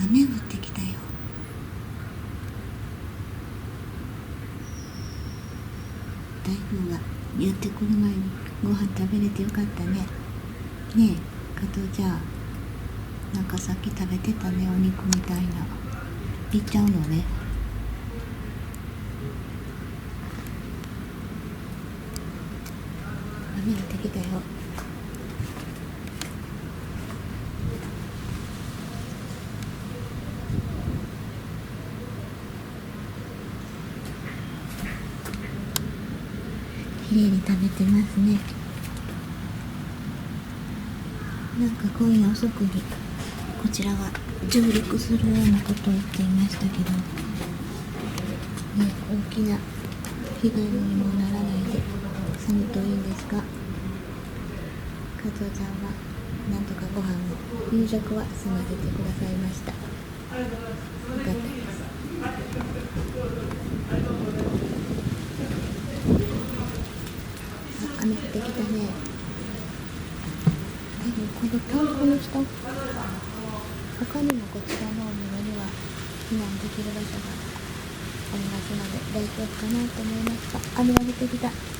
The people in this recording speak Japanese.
雨降ってきたよ。台風がやってくる前にご飯食べれてよかったね。ねえ加藤ちゃん、なんかさっき食べてたね、お肉みたいな。いっちゃうのね。雨降ってきたよ。きれいに食べてますね。なんか今夜遅くにこちらが上陸するようなことを言っていましたけど、ね、大きな被害にもならないで済むといいんですが、加藤ちゃんはなんとかご飯を夕食は済ませてくださいました。よかったです。雨降ってきたね。でもこのタンクの下、他にもこちらのお庭には避難できる場所がありますので大丈夫かなと思いました。雨が降ってきた。